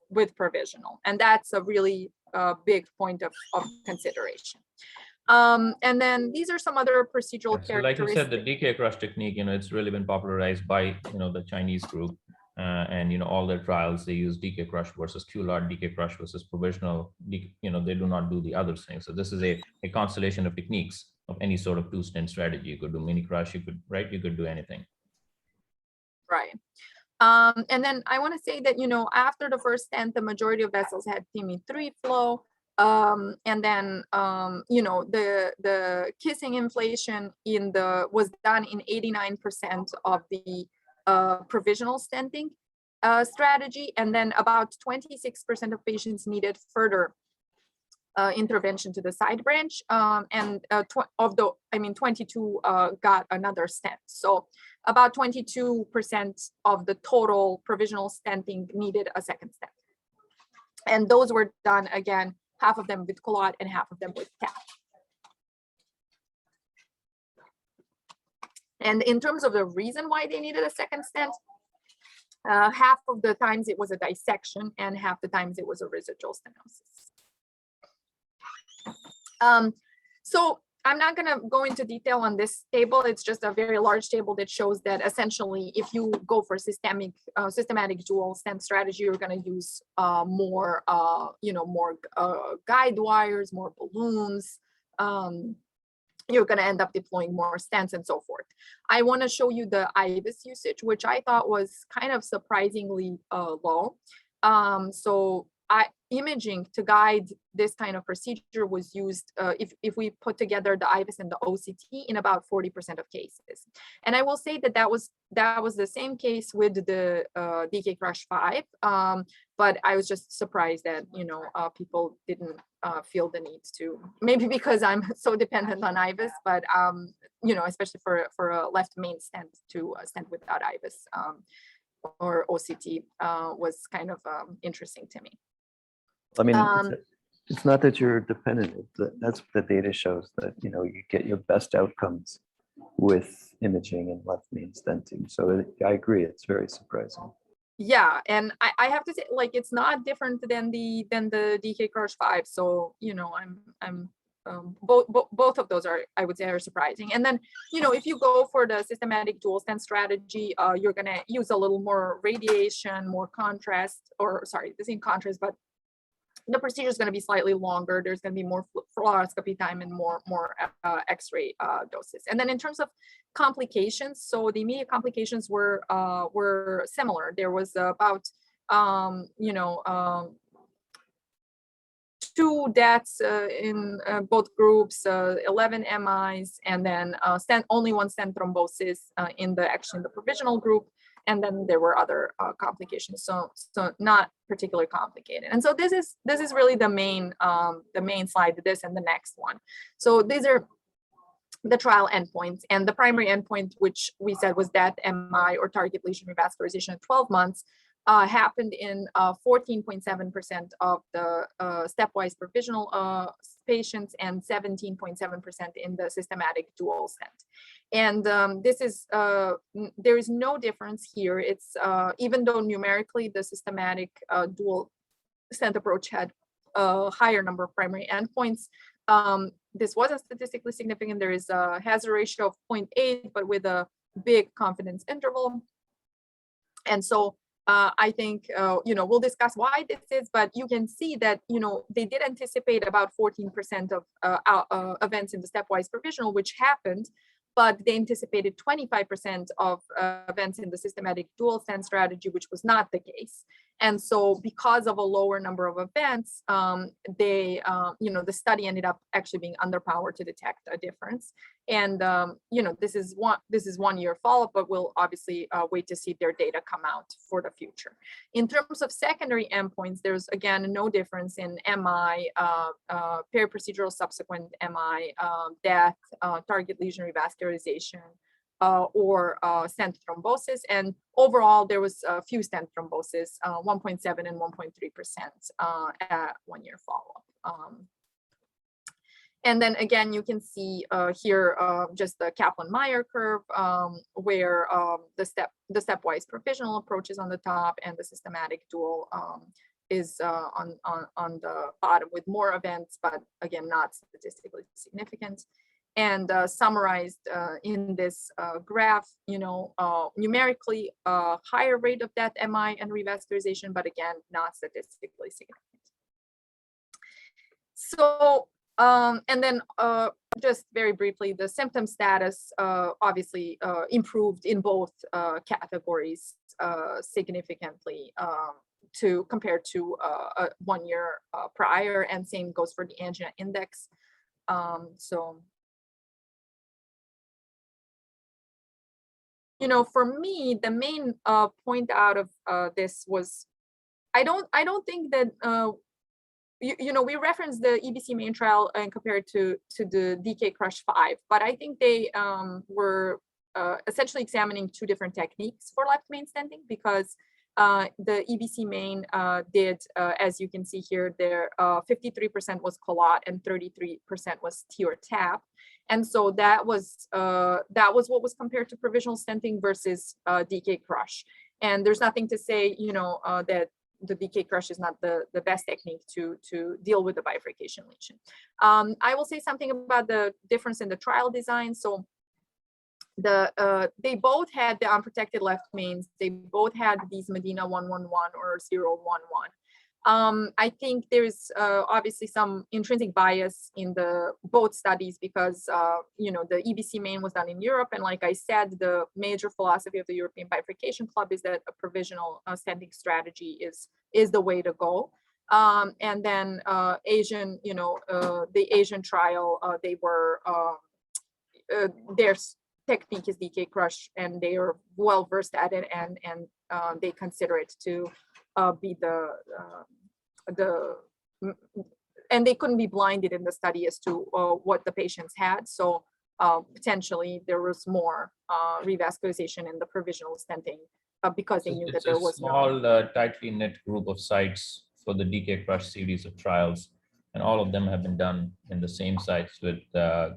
with provisional, and that's a really big point of consideration. And then these are some other procedural characteristics. Like you said, the DK crush technique, it's really been popularized by the Chinese group, and all their trials they use DK crush versus QLOT, DK crush versus provisional. They do not do the other things. So this is a constellation of techniques of any sort of two-stent strategy. You could do mini crush, you could do anything. Right. And then I want to say that, after the first stent, the majority of vessels had TIMI3 flow. And then, the kissing inflation was done in 89% of the provisional stenting strategy. And then about 26% of patients needed further intervention to the side branch, and 22 got another stent. So about 22% of the total provisional stenting needed a second stent. And those were done, again, half of them with clot and half of them with tap. And in terms of the reason why they needed a second stent, half of the times it was a dissection and half the times it was a residual stenosis. So I'm not going to go into detail on this table. It's just a very large table that shows that essentially, if you go for systematic dual stent strategy, you're going to use more guide wires, more balloons. You're going to end up deploying more stents and so forth. I want to show you the IVUS usage, which I thought was kind of surprisingly low. So imaging to guide this kind of procedure was used if we put together the IVUS and the OCT in about 40% of cases. And I will say that was the same case with the DK Crush 5, but I was just surprised that people didn't feel the need to, maybe because I'm so dependent on IVUS, but especially for a left main stent to stent without IVUS or OCT was kind of interesting to me. I mean, it's not that you're dependent. That's what the data shows, that you get your best outcomes with imaging and left main stenting. So I agree, it's very surprising. Yeah, and I have to say, like, it's not different than the DK Crush 5. So I'm both of those are, I would say, are surprising. And then if you go for the systematic dual stent strategy, you're gonna use a little more radiation, more contrast, or sorry, the same contrast, but the procedure is going to be slightly longer. There's going to be more fluoroscopy time and more X-ray doses. And then in terms of complications, so the immediate complications were similar. There was about 2 deaths in both groups, 11 MIs, and then only 1 stent thrombosis in the provisional group. And then there were other complications, so not particularly complicated. And so this is really the main slide, this and the next one. So these are the trial endpoints, and the primary endpoint, which we said was death, MI, or target lesion revascularization at 12 months, happened in 14.7% of the stepwise provisional patients and 17.7% in the systematic dual stent. And this is, there is no difference here. It's, even though numerically the systematic dual stent approach had a higher number of primary endpoints, this wasn't statistically significant. There is a hazard ratio of 0.8, but with a big confidence interval. And so I think, we'll discuss why this is, but you can see that, they did anticipate about 14% of events in the stepwise provisional, which happened, but they anticipated 25% of events in the systematic dual stent strategy, which was not the case. And so because of a lower number of events, the study ended up actually being underpowered to detect a difference. And, this is 1 year follow-up, but we'll obviously wait to see their data come out for the future. In terms of secondary endpoints, there's again, no difference in MI, periprocedural subsequent MI, death, target lesion revascularization, or stent thrombosis. And overall, there was a few stent thrombosis, 1.7 and 1.3% at 1 year follow-up. And then again, you can see here just the Kaplan-Meier curve, where the stepwise provisional approach is on the top and the systematic dual is on the bottom with more events, but again, not statistically significant. And summarized in this graph, numerically higher rate of death, MI, and revascularization, but again, not statistically significant. So, and then just very briefly, the symptom status obviously improved in both categories significantly compared to 1 year prior, and same goes for the angina index. For me, the main point out of this was, I don't think that we referenced the EBC Main trial and compared to the DK Crush 5, but I think they were essentially examining two different techniques for left main stenting, because the EBC Main did, as you can see here, there 53% was Collot and 33% was TEER tap. And so that was what was compared to provisional stenting versus DK Crush. And there's nothing to say, that the DK Crush is not the best technique to deal with the bifurcation lesion. I will say something about the difference in the trial design. So they both had the unprotected left mains. They both had these Medina 111 or 011. I think there's obviously some intrinsic bias in both studies because, the EBC Main was done in Europe. And like I said, the major philosophy of the European Bifurcation Club is that a provisional stenting strategy is the way to go. And then Asian, the Asian trial, they were, their technique is DK Crush, and they are well versed at it, and they consider it to be and they couldn't be blinded in the study as to what the patients had. So potentially there was more revascularization in the provisional stenting because they knew that there was a small, tightly knit group of sites for the DK Crush series of trials, and all of them have been done in the same sites with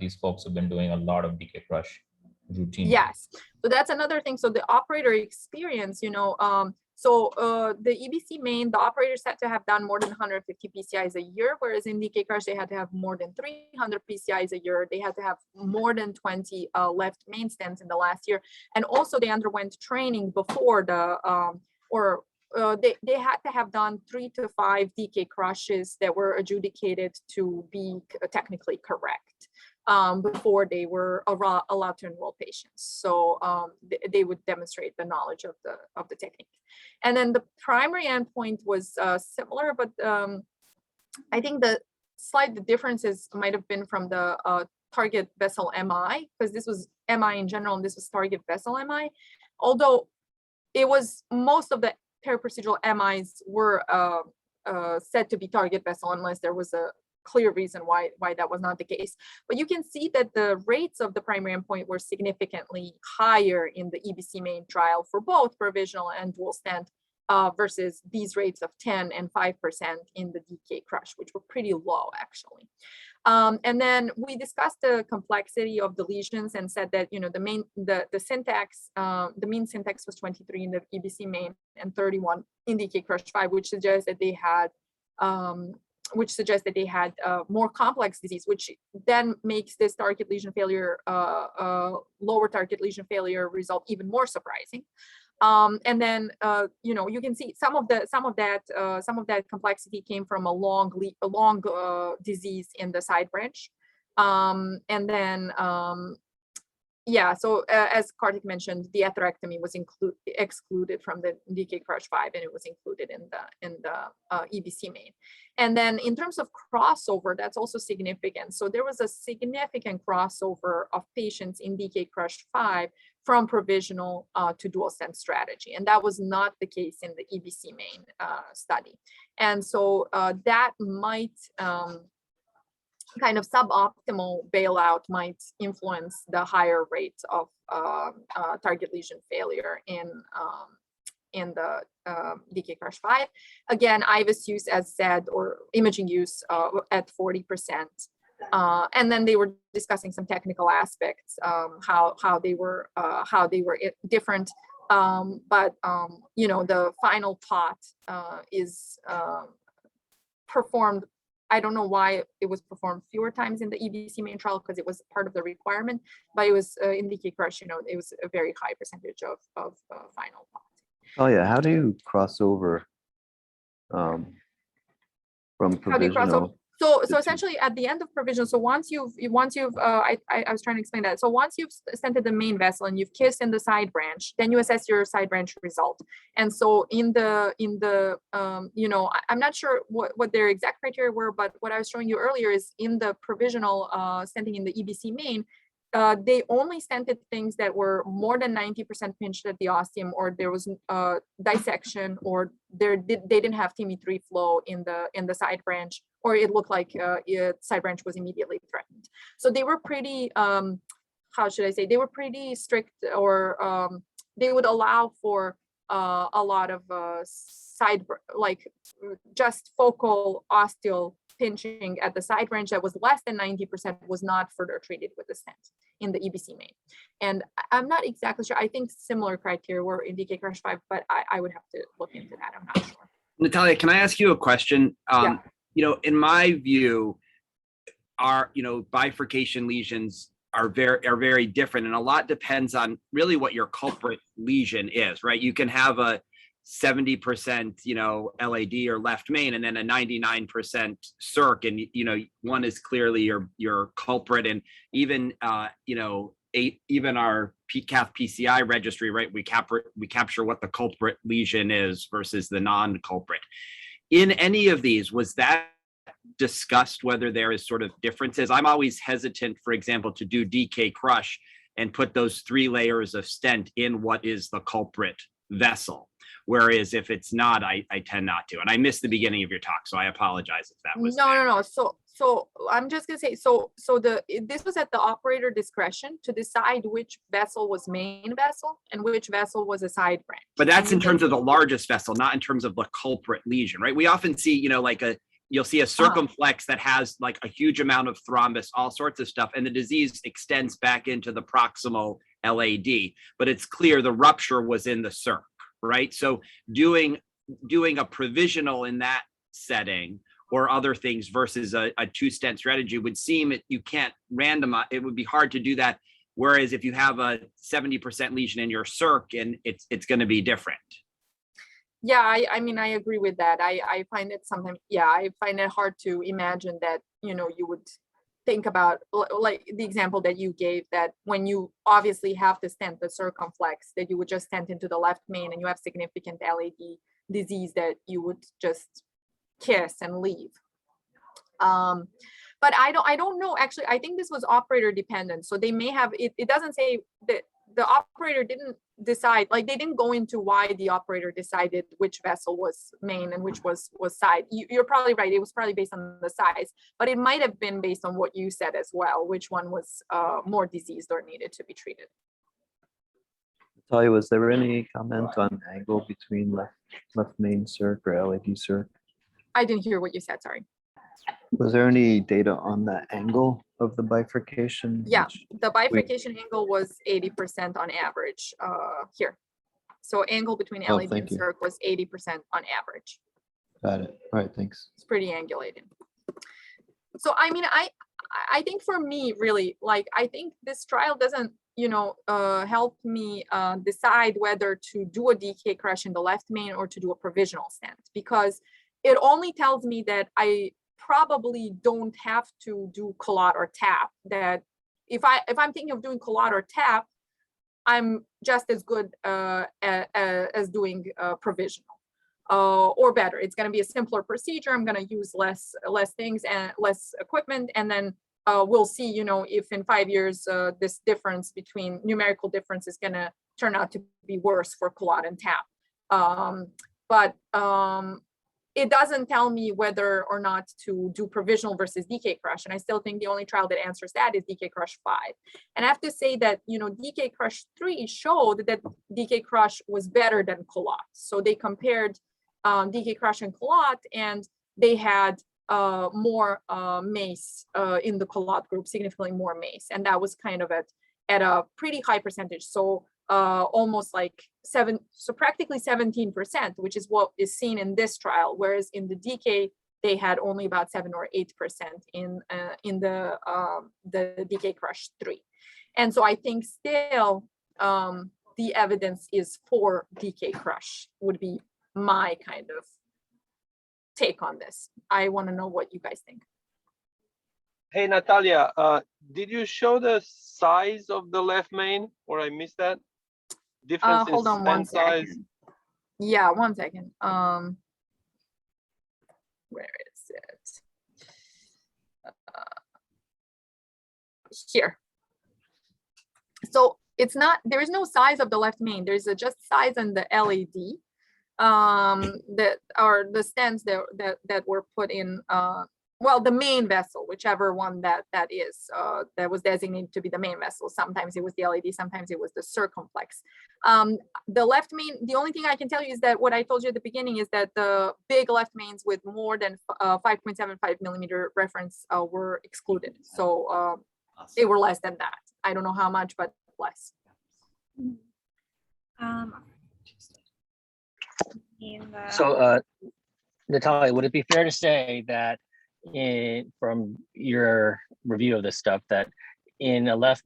these folks have been doing a lot of DK Crush routine. Yes, so that's another thing. So the operator experience, the EBC Main, the operators had to have done more than 150 PCIs a year, whereas in DK Crush, they had to have more than 300 PCIs a year. They had to have more than 20 left main stents in the last year. And also they underwent training before they had to have done 3 to 5 DK Crushes that were adjudicated to be technically correct before they were allowed to enroll patients. So they would demonstrate the knowledge of the technique. And then the primary endpoint was similar, but I think the slight differences might have been from the target vessel MI, because this was MI in general and this was target vessel MI. Although it was most of the periprocedural MIs were said to be target vessel unless there was a clear reason why that was not the case. But you can see that the rates of the primary endpoint were significantly higher in the EBC Main trial for both provisional and dual stent versus these rates of 10 and 5% in the DK crush, which were pretty low actually. And then we discussed the complexity of the lesions and said that, you know, the syntax, the mean syntax was 23 in the EBC Main and 31 in DK crush 5, which suggests that they had more complex disease, which then makes this target lesion failure, lower target lesion failure result even more surprising. And then, you know, you can see some of that complexity came from a long disease in the side branch. And then, yeah, so as Kartik mentioned, the atherectomy was excluded from the DK crush 5, and it was included in the EBC Main. And then in terms of crossover, that's also significant. So there was a significant crossover of patients in DK crush 5 from provisional to dual stent strategy, and that was not the case in the EBC Main study. And so that might kind of suboptimal bailout might influence the higher rate of target lesion failure in the DK crush 5. Again, IVUS use, as said, or imaging use at 40%. And then they were discussing some technical aspects, how they were different. But you know, the final thought is performed. I don't know why it was performed fewer times in the EBC Main trial, because it was part of the requirement, but it was in DK crush, you know, it was a very high percentage of final thought. Oh yeah, how do you cross over from provisional? How do you cross over? So essentially at the end of provisional, so once you've I was trying to explain that. So once you've stented the main vessel and you've kissed in the side branch, then you assess your side branch result. And so in the you know, I'm not sure what their exact criteria were, but what I was showing you earlier is in the provisional stenting in the EBC Main, they only stented things that were more than 90% pinched at the ostium, or there was dissection, or they didn't have TME3 flow in the side branch, or it looked like side branch was immediately threatened. So they were pretty, how should I say, they were pretty strict, or they would allow for a lot of like just focal osteal pinching at the side branch that was less than 90% was not further treated with the stent in the EBC Main. And I'm not exactly sure. I think similar criteria were in DK crush 5, but I would have to look into that. I'm not sure. Natalia, can I ask you a question? Yeah. You know, in my view, bifurcation lesions are very different, and a lot depends on really what your culprit lesion is, right? You can have a 70%, LAD or left main, and then a 99% circ, and one is clearly your culprit. And even even our PCAF PCI registry, right? We capture what the culprit lesion is versus the non-culprit. In any of these, was that discussed, whether there is sort of differences? I'm always hesitant, for example, to do DK crush and put those 3 layers of stent in what is the culprit vessel. Whereas if it's not, I tend not to. And I missed the beginning of your talk, so I apologize if that was no. So I'm just gonna say, this was at the operator discretion to decide which vessel was main vessel and which vessel was a side branch. But that's in terms of the largest vessel, not in terms of the culprit lesion, right? We often see, you'll see a circumflex that has like a huge amount of thrombus, all sorts of stuff, and the disease extends back into the proximal LAD, but it's clear the rupture was in the circ, right? So doing a provisional in that setting or other things versus a 2-stent strategy would seem you can't randomize. It would be hard to do that. Whereas if you have a 70% lesion in your circ, and it's going to be different. Yeah, I mean, I agree with that. I find it sometimes, I find it hard to imagine that, you would think about like the example that you gave, that when you obviously have to stent the circumflex, that you would just stent into the left main and you have significant LAD disease that you would just kiss and leave. But I don't know, actually. I think this was operator dependent. So they may have, it doesn't say that the operator didn't decide, like they didn't go into why the operator decided which vessel was main and which was side. You're probably right. It was probably based on the size, but it might have been based on what you said as well, which one was more diseased or needed to be treated. Natalia, was there any comment on angle between left main circ or LAD circ? I didn't hear what you said, sorry. Was there any data on the angle of the bifurcation? Yeah, the bifurcation angle was 80% on average here. So angle between LAD and thank you. circ was 80% on average. Got it. All right, thanks. It's pretty angulated. So I mean, I think for me, really, like I think this trial doesn't, you know, help me decide whether to do a DK crush in the left main or to do a provisional stent, because it only tells me that I probably don't have to do collot or tap. That if I'm thinking of doing collot or tap, I'm just as good as doing provisional. Or better. It's going to be a simpler procedure. I'm going to use less things and less equipment, and then we'll see, you know, if in 5 years this difference between numerical difference is going to turn out to be worse for collot and tap. But it doesn't tell me whether or not to do provisional versus DK crush, and I still think the only trial that answers that is DK crush 5. And I have to say that, you know, DK crush 3 showed that DK crush was better than collot. So they compared DK crush and collot, and they had more MACE in the collot group, significantly more MACE, and that was kind of at a pretty high percentage. So almost like practically 17%, which is what is seen in this trial, whereas in the DK they had only about 7 or 8% in the DK crush 3. And so I think still the evidence is for DK crush would be my kind of take on this. I want to know what you guys think. Hey, Natalia, did you show the size of the left main, or I missed that? Difference Hold on one size. second. Yeah, 1 second. Where is it? Here. So it's not, there is no size of the left main. There's just size on the LAD. That are the stents that were put in, well, the main vessel, whichever one that is, that was designated to be the main vessel. Sometimes it was the LAD, sometimes it was the circumflex. The left main, the only thing I can tell you is that what I told you at the beginning is that the big left mains with more than 5.75 millimeter reference were excluded. So they were less than that. I don't know how much, but less. So, Natalia, would it be fair to say that from your review of this stuff, that in a left,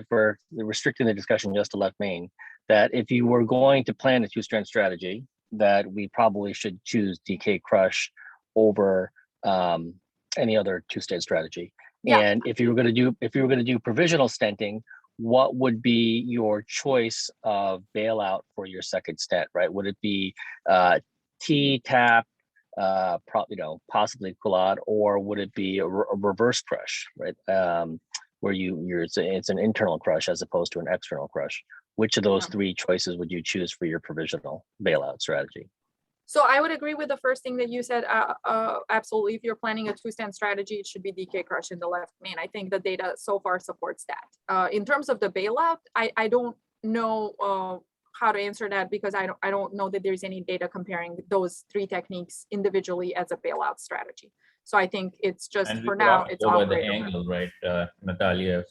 for restricting the discussion just to left main, that if you were going to plan a two-strand strategy, that we probably should choose DK crush over any other two-stage strategy? Yeah. And if you were going to do provisional stenting, what would be your choice of bailout for your second stent, right? Would it be T-tap, possibly collot, or would it be a reverse crush, right? Where it's an internal crush as opposed to an external crush. Which of those three choices would you choose for your provisional bailout strategy? So I would agree with the first thing that you said. Absolutely, if you're planning a two-stent strategy, it should be DK crush in the left main. I think the data so far supports that. In terms of the bailout, I don't know how to answer that, because I don't know that there's any data comparing those three techniques individually as a bailout strategy. So I think it's just, for now, it's all the angle, right, Natalia?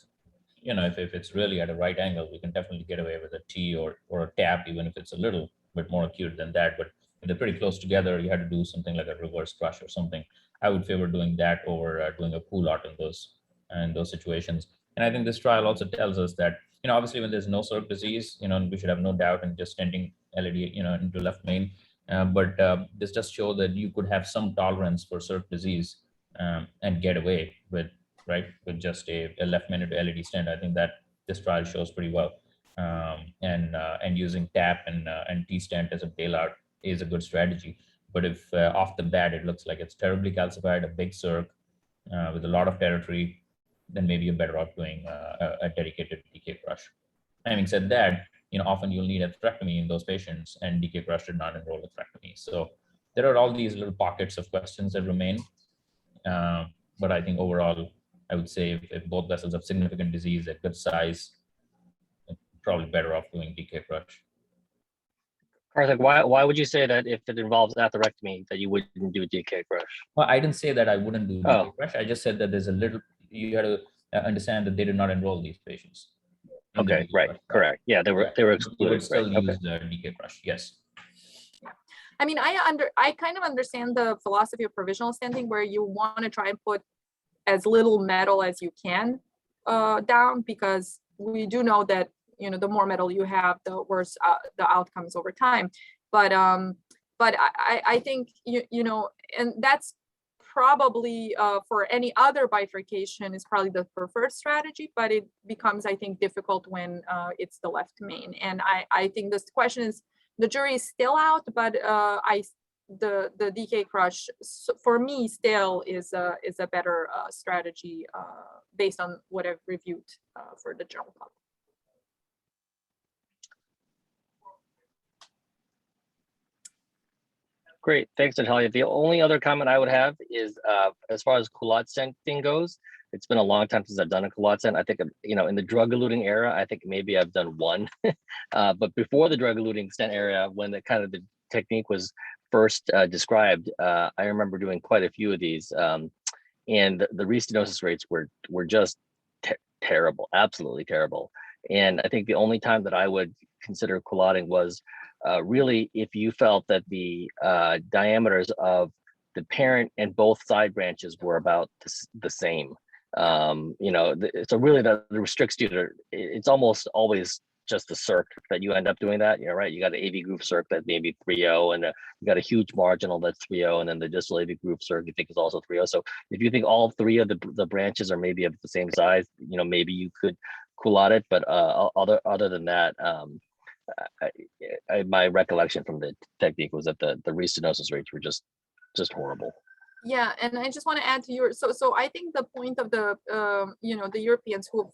If it's really at a right angle, we can definitely get away with a T or a tap, even if it's a little bit more acute than that. But if they're pretty close together, you had to do something like a reverse crush or something. I would favor doing that over doing a pull-out in those situations. And I think this trial also tells us that, obviously when there's no circ disease, we should have no doubt in just stenting LAD, into left main. But this does show that you could have some tolerance for circ disease and get away with just a left main into LAD stent. I think that this trial shows pretty well. And using tap and T-stent as a bailout is a good strategy. But if off the bat it looks like it's terribly calcified, a big circ with a lot of territory, then maybe you're better off doing a dedicated DK crush. Having said that, often you'll need a atherectomy in those patients, and DK crush did not enroll atherectomy. So there are all these little pockets of questions that remain. But I think overall, I would say if both vessels have significant disease at good size, probably better off doing DK crush. Karthik, why would you say that if it involves atherectomy that you wouldn't do DK crush? Well, I didn't say that I wouldn't do DK crush. I just said that there's a little, you got to understand that they did not enroll these patients. Okay, right, correct. Yeah, they were excluded. You would still right? use the DK crush, yes. I mean, I kind of understand the philosophy of provisional stenting, where you want to try and put as little metal as you can down, because we do know that the more metal you have, the worse the outcomes over time. But I think and that's probably for any other bifurcation is probably the preferred strategy, but it becomes, I think, difficult when it's the left main. And I think this question is, the jury is still out, but the DK crush for me still is a better strategy based on what I've reviewed for the general public. Great, thanks, Natalia. The only other comment I would have is as far as culotte stenting goes, it's been a long time since I've done a culotte stent. I think, in the drug-eluting era, I think maybe I've done one. But before the drug-eluting stent era, when the technique was first described, I remember doing quite a few of these. And the restenosis rates were just terrible, absolutely terrible. And I think the only time that I would consider culotting was really if you felt that the diameters of the parent and both side branches were about the same. So really that restricts you to, it's almost always just the circ that you end up doing that, right? You got an AV groove circ that maybe 3.0, and you got a huge marginal that's 3.0, and then the distal AV groove circ you think is also 3.0. So if you think all three of the branches are maybe of the same size, maybe you could culotte it, but other than that, my recollection from the technique was that the restenosis rates were just horrible. Yeah, and I just want to add to your, so I think the point of the the Europeans who've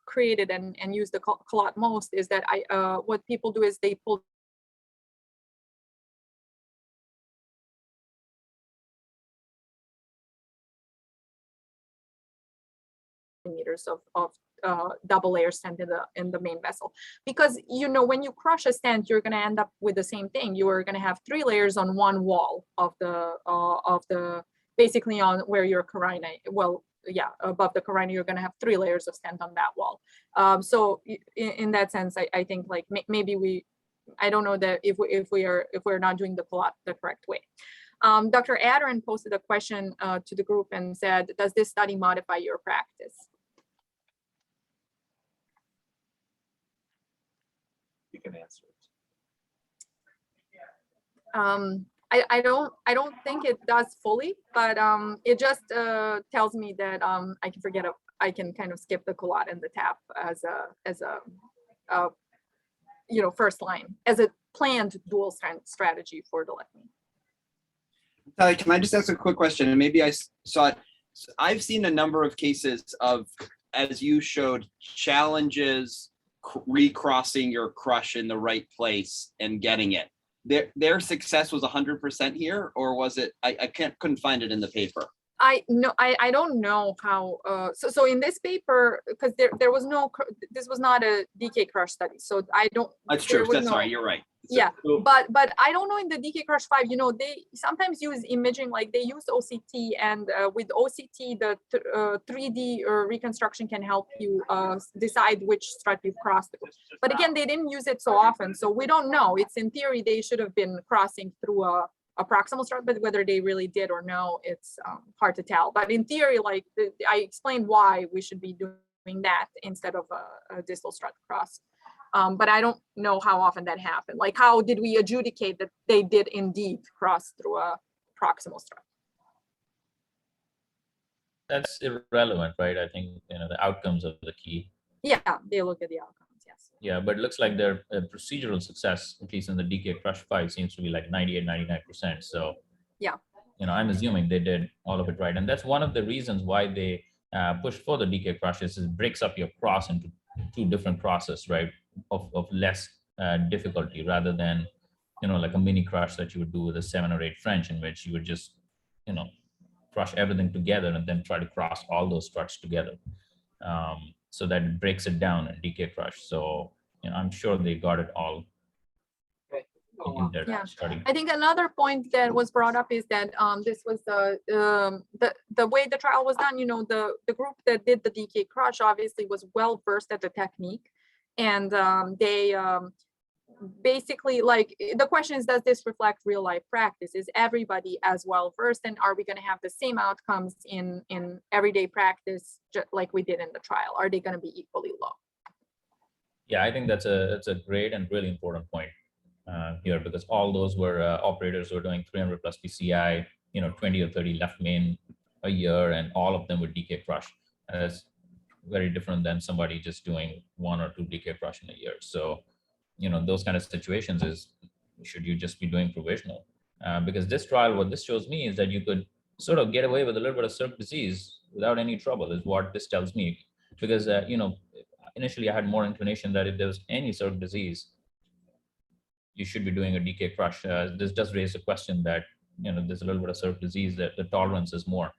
created and used the culotte most is that what people do is they pull meters of double layer stent in the main vessel, because when you crush a stent, you're going to end up with the same thing. You are going to have 3 layers on one wall of the basically on where your coronary, above the coronary, you're going to have 3 layers of stent on that wall. So in that sense, I think like maybe I don't know that if we're not doing the culotte the correct way. Dr. Adderin posted a question to the group and said, does this study modify your practice? You can answer it. I don't think it does fully, but it just tells me that I can kind of skip the culotte and the tap as a first line, as a planned dual strategy for the left knee. Can I just ask a quick question? And maybe I saw it. I've seen a number of cases of, as you showed, challenges recrossing your crush in the right place and getting it. Their success was 100% here, or was it? I couldn't find it in the paper. I don't know how. So in this paper, because there was no, this was not a DK crush study, so I don't. That's true. Sorry, you're right. Yeah, but I don't know in the DK crush 5. They sometimes use imaging, like they use OCT, and with OCT, the 3D reconstruction can help you decide which strut you've crossed. But again, they didn't use it so often, so we don't know. It's in theory they should have been crossing through a proximal strut, but whether they really did or no, it's hard to tell. But in theory, like I explained why we should be doing that instead of a distal strut cross. But I don't know how often that happened. Like, how did we adjudicate that they did indeed cross through a proximal strut? That's irrelevant, right? I think the outcomes are the key. Yeah, they look at the outcomes. Yes. Yeah, but it looks like their procedural success, at least in the DK crush 5, seems to be like 98, 99%. So yeah, I'm assuming they did all of it right, and that's one of the reasons why they push for the DK crush is it breaks up your cross into two different process, right, of less difficulty, rather than, like a mini crush that you would do with a 7 or 8 French, in which you would just, crush everything together and then try to cross all those struts together, so that it breaks it down in DK crush. So I'm sure they got it all in their Yeah. study. I think another point that was brought up is that this was the way the trial was done. The group that did the DK crush obviously was well versed at the technique, and they basically, like, the question is, does this reflect real life practice? Is everybody as well versed, and are we going to have the same outcomes in everyday practice, just like we did in the trial? Are they going to be equally low? Yeah, I think that's a great and really important point here, because all those were operators who were doing 300 plus PCI, 20 or 30 left main a year, and all of them were DK crush. And that's very different than somebody just doing 1 or 2 DK crush in a year. So, those kind of situations is, should you just be doing provisional? Because this trial, what this shows me is that you could sort of get away with a little bit of Sept disease without any trouble, is what this tells me. Because, initially I had more inclination that if there was any Sept disease, you should be doing a DK crush. This does raise a question that, there's a little bit of Sept disease, that the tolerance is more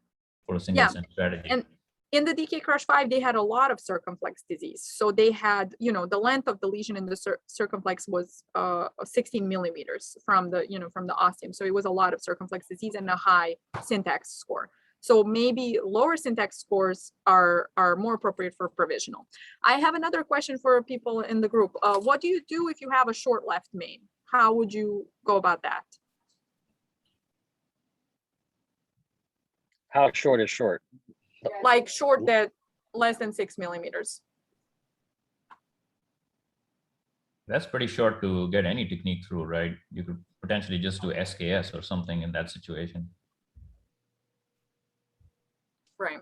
for a single stent strategy. And in the DK crush 5, they had a lot of circumflex disease. So they had, the length of the lesion in the circumflex was 16 millimeters from the, from the ostium. So it was a lot of circumflex disease and a high syntax score. So maybe lower syntax scores are more appropriate for provisional. I have another question for people in the group. What do you do if you have a short left main? How would you go about that? How short is short? Like short that less than 6 millimeters. That's pretty short to get any technique through, right? You could potentially just do SKS or something in that situation. Right.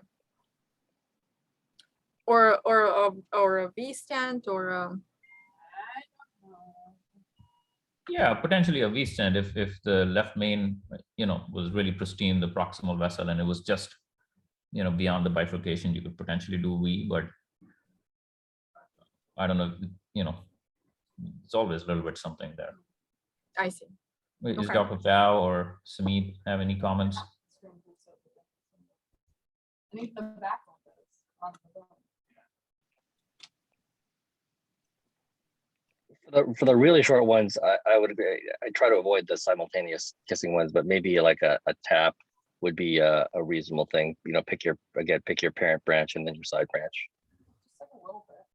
Or a V-stent or a... Yeah, potentially a V-stent if the left main, was really pristine, the proximal vessel, and it was just, beyond the bifurcation, you could potentially do V, but I don't know, it's always a little bit something there. I see. Is Okay. Dr. Thao or Samit have any comments? For the really short ones, I would agree. I try to avoid the simultaneous kissing ones, but maybe like a tap would be a reasonable thing. Pick your parent branch and then your side branch.